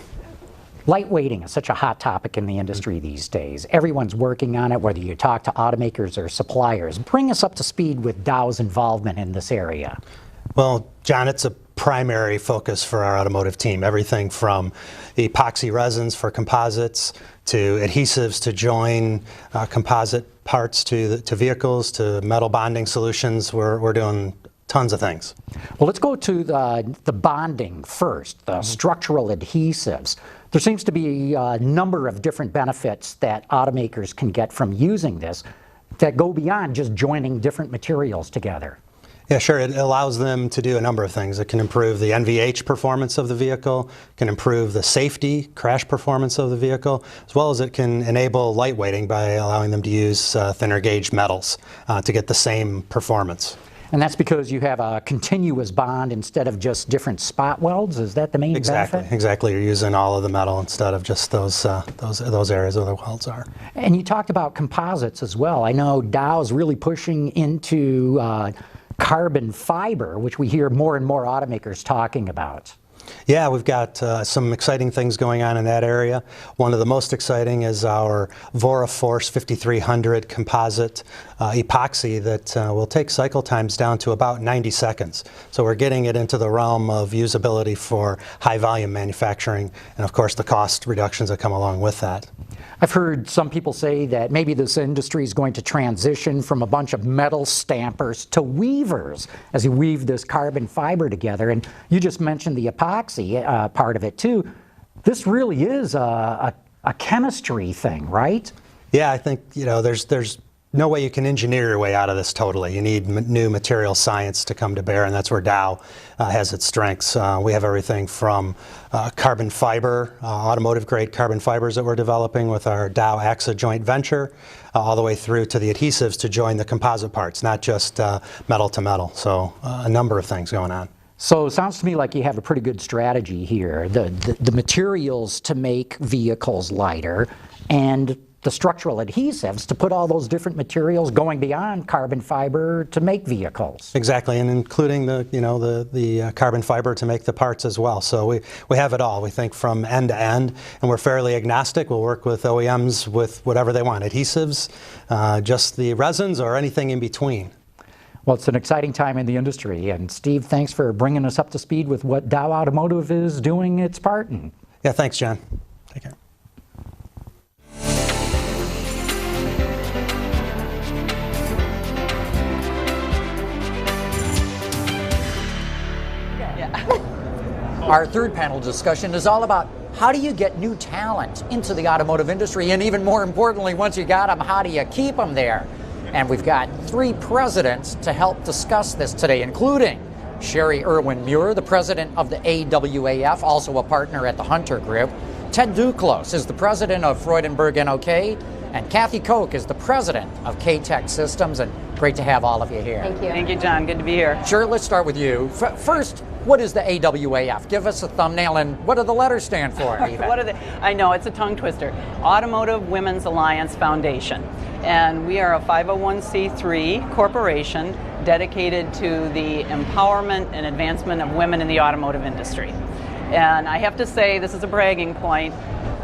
Lightweighting is such a hot topic in the industry these days. Everyone's working on it, whether you talk to automakers or suppliers. Bring us up to speed with Dow's involvement in this area. Well, John, it's a primary focus for our automotive team. Everything from epoxy resins for composites to adhesives to join composite parts to vehicles to metal bonding solutions. We're doing tons of things. Well, let's go to the bonding first, the structural adhesives. There seems to be a number of different benefits that automakers can get from using this that go beyond just joining different materials together. Yeah, sure. It allows them to do a number of things. It can improve the NVH performance of the vehicle, can improve the safety, crash performance of the vehicle, as well as it can enable lightweighting by allowing them to use thinner gauge metals to get the same performance. And that's because you have a continuous bond instead of just different spot welds? Is that the main benefit? Exactly. You're using all of the metal instead of just those areas where the welds are. And you talked about composites as well. I know Dow's really pushing into carbon fiber, which we hear more and more automakers talking about. Yeah, we've got some exciting things going on in that area. One of the most exciting is our VoraForce 5300 composite epoxy that will take cycle times down to about 90 seconds. So we're getting it into the realm of usability for high volume manufacturing, and of course the cost reductions that come along with that. I've heard some people say that maybe this industry is going to transition from a bunch of metal stampers to weavers as you weave this carbon fiber together. And you just mentioned the epoxy part of it too. This really is a chemistry thing, right? Yeah, I think there's no way you can engineer your way out of this totally. You need new material science to come to bear, and that's where Dow has its strengths. We have everything from carbon fiber, automotive grade carbon fibers that we're developing with our Dow AXA joint venture, all the way through to the adhesives to join the composite parts, not just metal to metal. So a number of things going on. So it sounds to me like you have a pretty good strategy here. The materials to make vehicles lighter and the structural adhesives to put all those different materials going beyond carbon fiber to make vehicles. Exactly, and including the carbon fiber to make the parts as well. So we have it all, we think, from end to end, and we're fairly agnostic. We'll work with OEMs with whatever they want, adhesives, just the resins, or anything in between. Well, it's an exciting time in the industry, and Steve, thanks for bringing us up to speed with what Dow Automotive is doing its part in. Yeah, thanks, John. Take care. Our third panel discussion is all about how do you get new talent into the automotive industry, and even more importantly, once you got them, how do you keep them there? And we've got three presidents to help discuss this today, including Sherry Erwin Muir, the president of the AWAF, also a partner at the Hunter Group. Ted Duclos is the president of Freudenberg-NOK, and Kathy Koch is the president of K-Tec Systems, and great to have all of you here. Thank you. Thank you, John. Good to be here. Sure, let's start with you. First, what is the AWAF? Give us a thumbnail, and what do the letters stand for? What are they? I know, it's a tongue twister. Automotive Women's Alliance Foundation. And we are a 501c3 corporation dedicated to the empowerment and advancement of women in the automotive industry. And I have to say, this is a bragging point.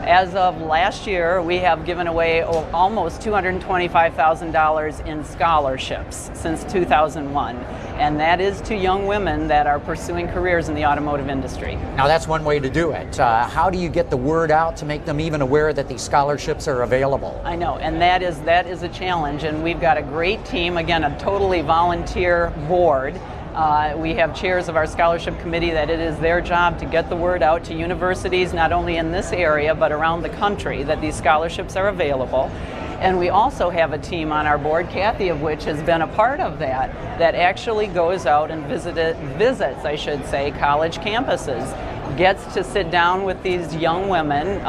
As of last year, we have given away almost $225,000 in scholarships since 2001. And that is to young women that are pursuing careers in the automotive industry. Now that's one way to do it. How do you get the word out to make them even aware that these scholarships are available? I know, and that is a challenge. And we've got a great team, again, a totally volunteer board. We have chairs of our scholarship committee that it is their job to get the word out to universities, not only in this area, but around the country, that these scholarships are available. And we also have a team on our board, Kathy of which has been a part of that actually goes out and visits, I should say, college campuses, gets to sit down with these young women,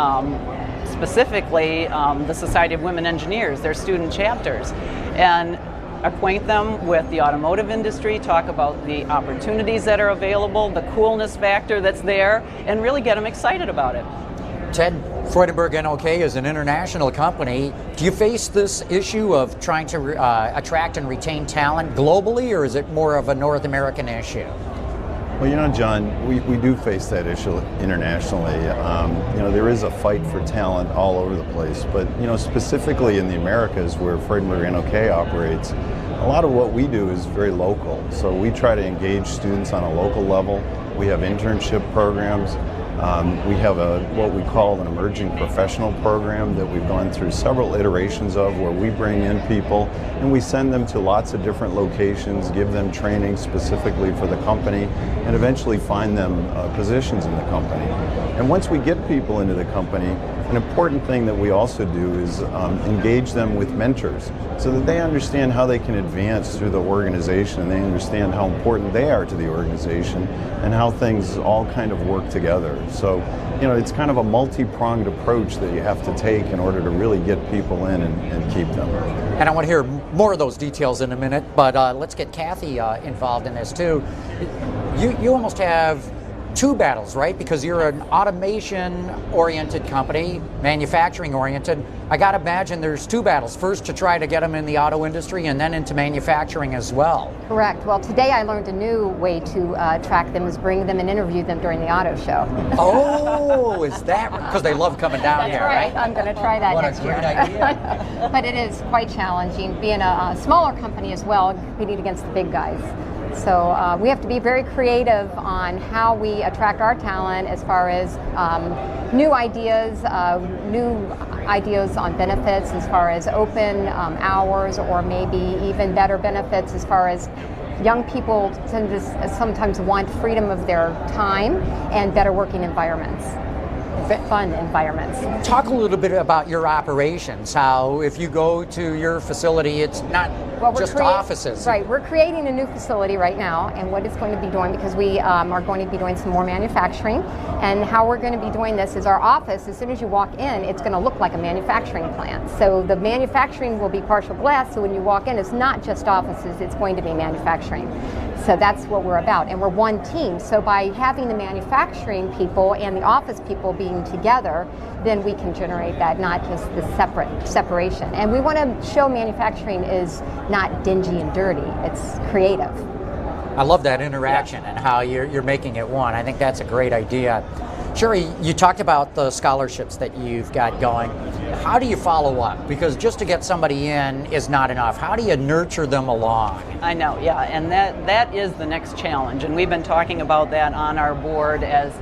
specifically the Society of Women Engineers, their student chapters, and acquaint them with the automotive industry, talk about the opportunities that are available, the coolness factor that's there, and really get them excited about it. Ted, Freudenberg-NOK is an international company. Do you face this issue of trying to attract and retain talent globally, or is it more of a North American issue? Well, John, we do face that issue internationally. There is a fight for talent all over the place, but, specifically in the Americas where Freudenberg-NOK operates, a lot of what we do is very local. So we try to engage students on a local level. We have internship programs. We have what we call an emerging professional program that we've gone through several iterations of, where we bring in people and we send them to lots of different locations, give them training specifically for the company, and eventually find them positions in the company. And once we get people into the company, an important thing that we also do is engage them with mentors so that they understand how they can advance through the organization, and they understand how important they are to the organization and how things all kind of work together. So, it's kind of a multi-pronged approach that you have to take in order to really get people in and keep them. And I want to hear more of those details in a minute, but let's get Kathy involved in this too. You almost have two battles, right? Because you're an automation-oriented company, manufacturing-oriented. I got to imagine there's two battles. First, to try to get them in the auto industry, and then into manufacturing as well. Correct. Well, today I learned a new way to track them, is bring them and interview them during the auto show. Oh, is that because they love coming down here, right? I'm going to try that what next year. What a great idea. But it is quite challenging, being a smaller company as well, competing against the big guys. So we have to be very creative on how we attract our talent as far as new ideas on benefits, as far as open hours, or maybe even better benefits as far as young people tend to sometimes want freedom of their time and better working environments. Fun environments. Talk a little bit about your operations, how if you go to your facility, it's not just offices. Right, we're creating a new facility right now, and what it's going to be doing, because we are going to be doing some more manufacturing, and how we're going to be doing this is our office, as soon as you walk in, it's going to look like a manufacturing plant. So the manufacturing will be partial glass, so when you walk in, it's not just offices, it's going to be manufacturing. So that's what we're about, and we're one team. So by having the manufacturing people and the office people being together, then we can generate that, not just the separation. And we want to show manufacturing is not dingy and dirty, it's creative. I love that interaction and how you're making it one. I think that's a great idea. Sherry, you talked about the scholarships that you've got going. How do you follow up? Because just to get somebody in is not enough. How do you nurture them along? I know, yeah, and that is the next challenge, and we've been talking about that on our board as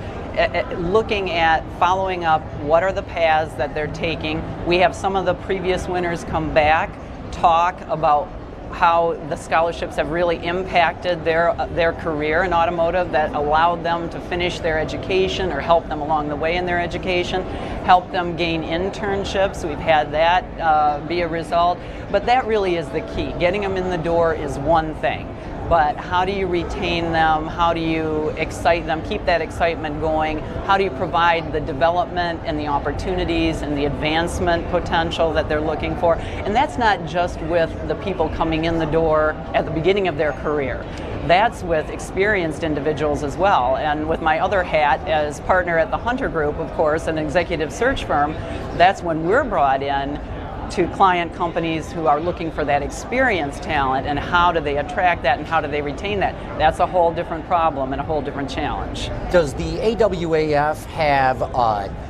looking at following up what are the paths that they're taking. We have some of the previous winners come back, talk about how the scholarships have really impacted their career in automotive, that allowed them to finish their education or help them along the way in their education, help them gain internships. We've had that be a result. But that really is the key. Getting them in the door is one thing. But how do you retain them? How do you excite them, keep that excitement going? How do you provide the development and the opportunities and the advancement potential that they're looking for? And that's not just with the people coming in the door at the beginning of their career. That's with experienced individuals as well. And with my other hat as partner at the Hunter Group, of course, an executive search firm, that's when we're brought in to client companies who are looking for that experienced talent, and how do they attract that and how do they retain that? That's a whole different problem and a whole different challenge. Does the AWAF have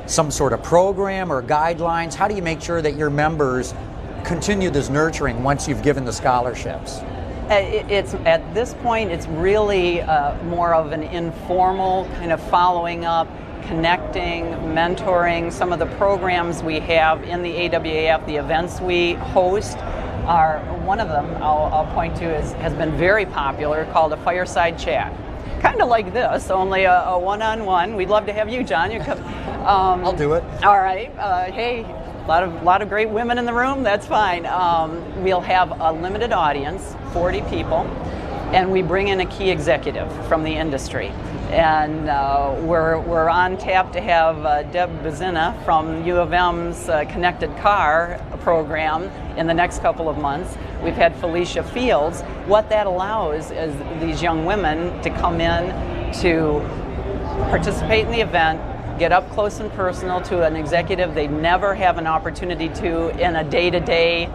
some sort of program or guidelines? How do you make sure that your members continue this nurturing once you've given the scholarships? It's at this point, it's really more of an informal kind of following up, connecting, mentoring. Some of the programs we have in the AWAF, the events we host, are one of them I'll point to has been very popular, called a fireside chat. Kind of like this, only a one-on-one. We'd love to have you, John. You come. I'll do it. All right. Hey, a lot of great women in the room. That's fine. We'll have a limited audience, 40 people, and we bring in a key executive from the industry. And we're on tap to have Deb Bazina from U of M's Connected Car program in the next couple of months. We've had Felicia Fields. What that allows is these young women to come in to participate in the event, get up close and personal to an executive they never have an opportunity to in a day-to-day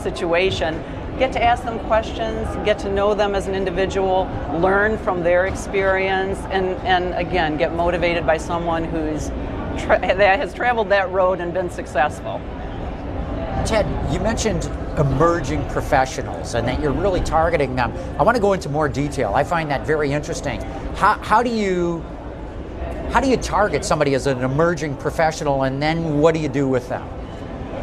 situation. Get to ask them questions, get to know them as an individual, learn from their experience, and again, get motivated by someone that has traveled that road and been successful. Ted, you mentioned emerging professionals and that you're really targeting them. I want to go into more detail. I find that very interesting. How do you target somebody as an emerging professional, and then what do you do with them?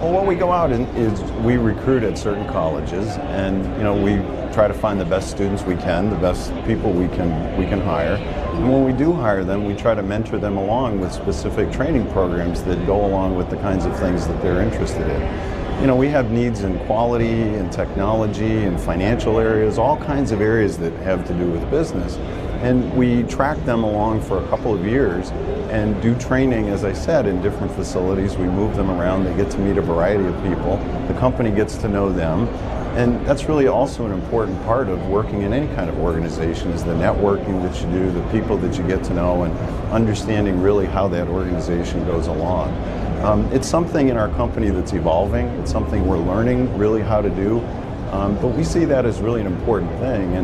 Well, what we go out is we recruit at certain colleges, and we try to find the best students we can, the best people we can hire. And when we do hire them, we try to mentor them along with specific training programs that go along with the kinds of things that they're interested in. We have needs in quality and technology and financial areas, all kinds of areas that have to do with business. And we track them along for a couple of years and do training, as I said, in different facilities. We move them around. They get to meet a variety of people. The company gets to know them. And that's really also an important part of working in any kind of organization, is the networking that you do, the people that you get to know, and understanding really how that organization goes along. It's something in our company that's evolving. It's something we're learning really how to do. But we see that as really an important thing.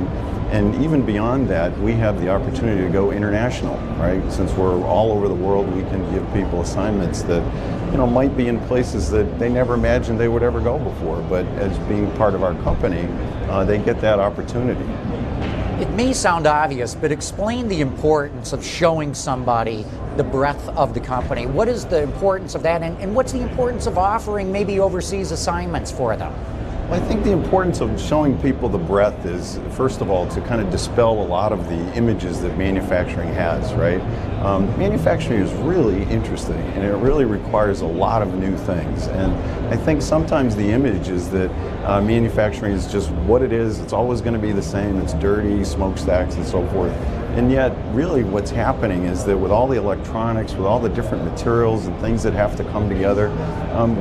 And even beyond that, we have the opportunity to go international, right? Since we're all over the world, we can give people assignments that, might be in places that they never imagined they would ever go before. But as being part of our company, they get that opportunity. It may sound obvious, but explain the importance of showing somebody the breadth of the company. What is the importance of that, and what's the importance of offering maybe overseas assignments for them? Well, I think the importance of showing people the breadth is, first of all, to kind of dispel a lot of the images that manufacturing has, right? Manufacturing is really interesting, and it really requires a lot of new things. And I think sometimes the image is that manufacturing is just what it is. It's always going to be the same. It's dirty, smokestacks, and so forth. And yet, really what's happening is that with all the electronics, with all the different materials and things that have to come together,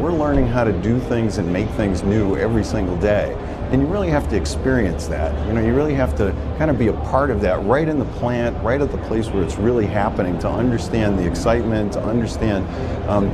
we're learning how to do things and make things new every single day. And you really have to experience that. You really have to kind of be a part of that right in the plant, right at the place where it's really happening, to understand the excitement, to understand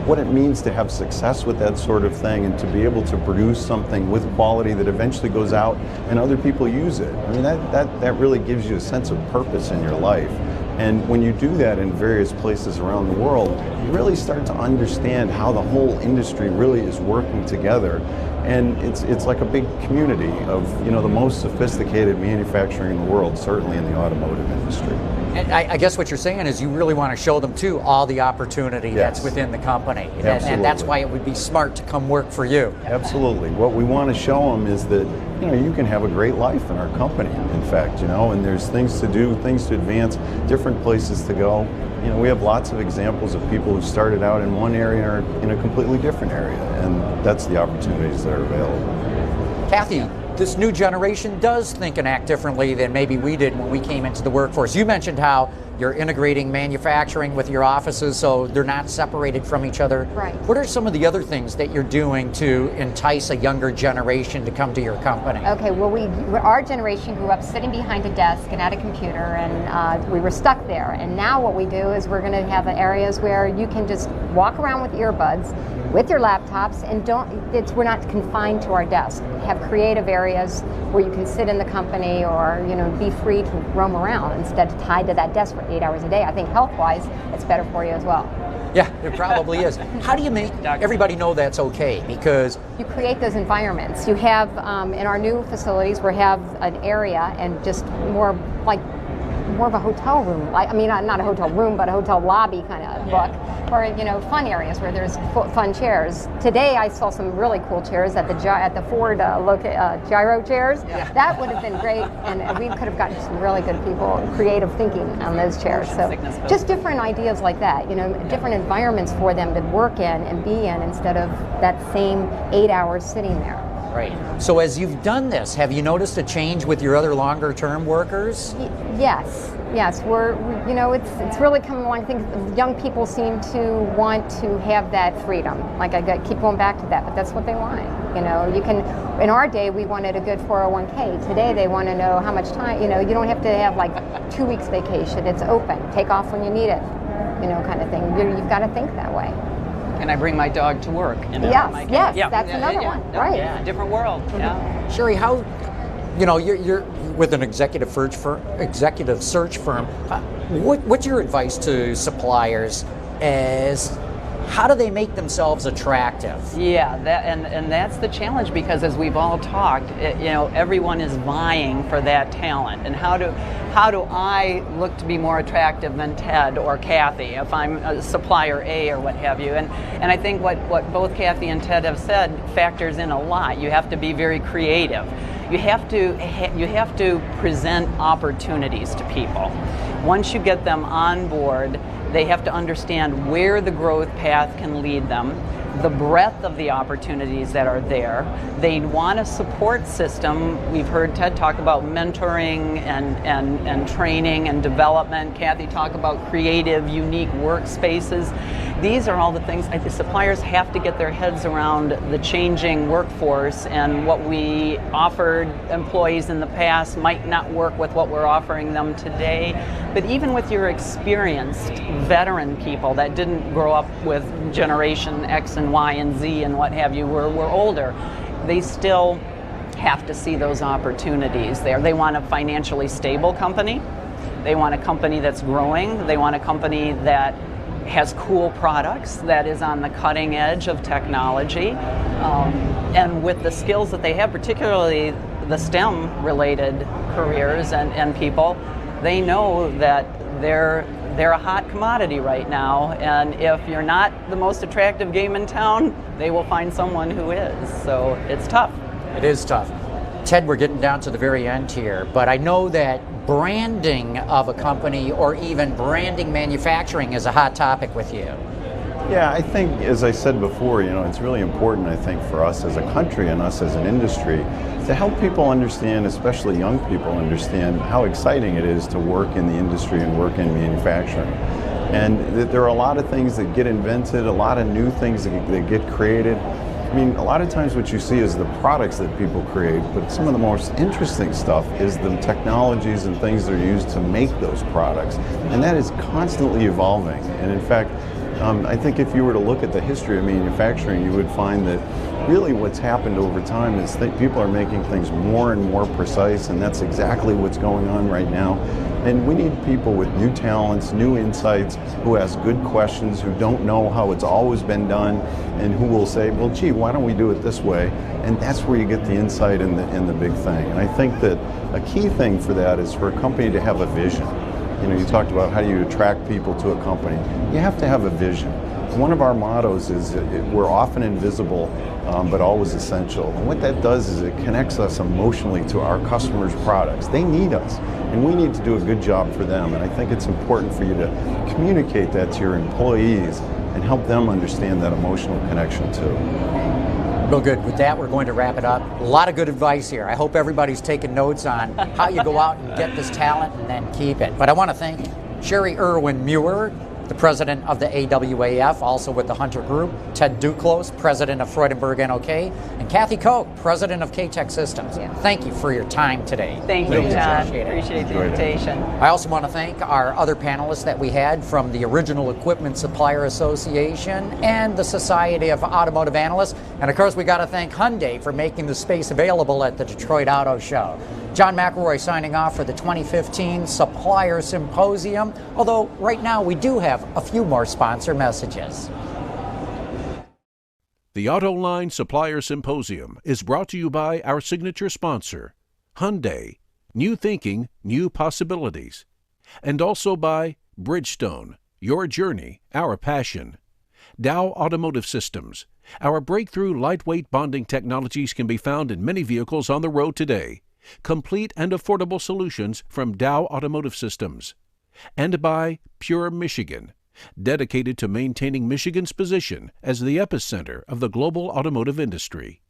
what it means to have success with that sort of thing, and to be able to produce something with quality that eventually goes out and other people use it. I mean, that really gives you a sense of purpose in your life. And when you do that in various places around the world, you really start to understand how the whole industry really is working together. And it's like a big community of, the most sophisticated manufacturing in the world, certainly in the automotive industry. And I guess what you're saying is you really want to show them, too, all the opportunity that's within the company. And that's why it would be smart to come work for you. Absolutely. What we want to show them is that, you can have a great life in our company, in fact, and there's things to do, things to advance, different places to go. We have lots of examples of people who started out in one area or in a completely different area, and that's the opportunities that are available. Kathy, this new generation does think and act differently than maybe we did when we came into the workforce. You mentioned how you're integrating manufacturing with your offices so they're not separated from each other. Right. What are some of the other things that you're doing to entice a younger generation to come to your company? Okay, well, our generation grew up sitting behind a desk and at a computer, and we were stuck there. And now what we do is we're going to have areas where you can just walk around with earbuds, with your laptops, and we're not confined to our desk. Have creative areas where you can sit in the company or be free to roam around instead of tied to that desk for 8 hours a day. I think health-wise, it's better for you as well. Yeah, it probably is. How do you make everybody know that's okay? Because you create those environments. You have in our new facilities, we have an area and just more of a hotel room. I mean, not a hotel room, but a hotel lobby kind of look, or fun areas where there's fun chairs. Today, I saw some really cool chairs at the Ford gyro chairs. Yeah. That would have been great, and we could have gotten some really good people, creative thinking on those chairs. So just different ideas like that, different environments for them to work in and be in instead of that same 8 hours sitting there. Right. So as you've done this, have you noticed a change with your other longer-term workers? Yes. It's really coming along. I think young people seem to want to have that freedom. Keep going back to that, but that's what they want. You can. In our day, we wanted a good 401k. Today, they want to know how much time. You don't have to have 2 weeks vacation. It's open. Take off when you need it. Kind of thing. You've got to think that way. Can I bring my dog to work? Yes, that's another one. Right. Yeah, different world. Mm-hmm. Yeah. Sherry, how, you're with an executive search firm. What's your advice to suppliers as how do they make themselves attractive? Yeah, and that's the challenge, because as we've all talked, everyone is vying for that talent. And how do I look to be more attractive than Ted or Kathy if I'm a supplier A or what have you? And I think what both Kathy and Ted have said factors in a lot. You have to be very creative. You have to present opportunities to people. Once you get them on board, they have to understand where the growth path can lead them, the breadth of the opportunities that are there. They want a support system. We've heard Ted talk about mentoring and training and development. Kathy talk about creative, unique workspaces. these are all the things I think suppliers have to get their heads around the changing workforce, and what we offered employees in the past might not work with what we're offering them today. But even with your experienced veteran people that didn't grow up with generation X and Y and Z and what have you, were older, they still have to see those opportunities there. They want a financially stable company. They want a company that's growing. They want a company that has cool products, that is on the cutting edge of technology. And with the skills that they have, particularly the STEM-related careers and people, they know that they're a hot commodity right now. And if you're not the most attractive game in town, they will find someone who is. So it's tough. It is tough. Ted, we're getting down to the very end here, but I know that branding of a company or even branding manufacturing is a hot topic with you. Yeah, I think, as I said before, it's really important, I think, for us as a country and us as an industry to help people understand, especially young people understand, how exciting it is to work in the industry and work in manufacturing. And that there are a lot of things that get invented, a lot of new things that get created. I mean, a lot of times what you see is the products that people create, but some of the most interesting stuff is the technologies and things that are used to make those products. And that is constantly evolving. And in fact, I think if you were to look at the history of manufacturing, you would find that really what's happened over time is that people are making things more and more precise, and that's exactly what's going on right now. And we need people with new talents, new insights, who ask good questions, who don't know how it's always been done, and who will say, well, gee, why don't we do it this way? And that's where you get the insight and the big thing. And I think that a key thing for that is for a company to have a vision. You talked about how do you attract people to a company. You have to have a vision. One of our mottos is we're often invisible, but always essential. And what that does is it connects us emotionally to our customers' products. They need us, and we need to do a good job for them. And I think it's important for you to communicate that to your employees and help them understand that emotional connection too. Real good. With that, we're going to wrap it up. A lot of good advice here. I hope everybody's taking notes on how you go out and get this talent and then keep it. But I want to thank Sherry Erwin Muir, the president of the AWAF, also with the Hunter Group, Ted Duclos, president of Freudenberg-NOK, and Kathy Koch, president of K-Tec Systems. Thank you for your time today. Thank you, John. Appreciate the invitation. I also want to thank our other panelists that we had from the Original Equipment Supplier Association and the Society of Automotive Analysts. And of course, we got to thank Hyundai for making the space available at the Detroit Auto Show. John McElroy signing off for the 2015 Supplier Symposium, although right now we do have a few more sponsor messages. The Autoline Supplier Symposium is brought to you by our signature sponsor, Hyundai, New Thinking, New Possibilities, and also by Bridgestone, Your Journey, Our Passion, Dow Automotive Systems. Our breakthrough lightweight bonding technologies can be found in many vehicles on the road today. Complete and affordable solutions from Dow Automotive Systems. And by Pure Michigan, dedicated to maintaining Michigan's position as the epicenter of the global automotive industry.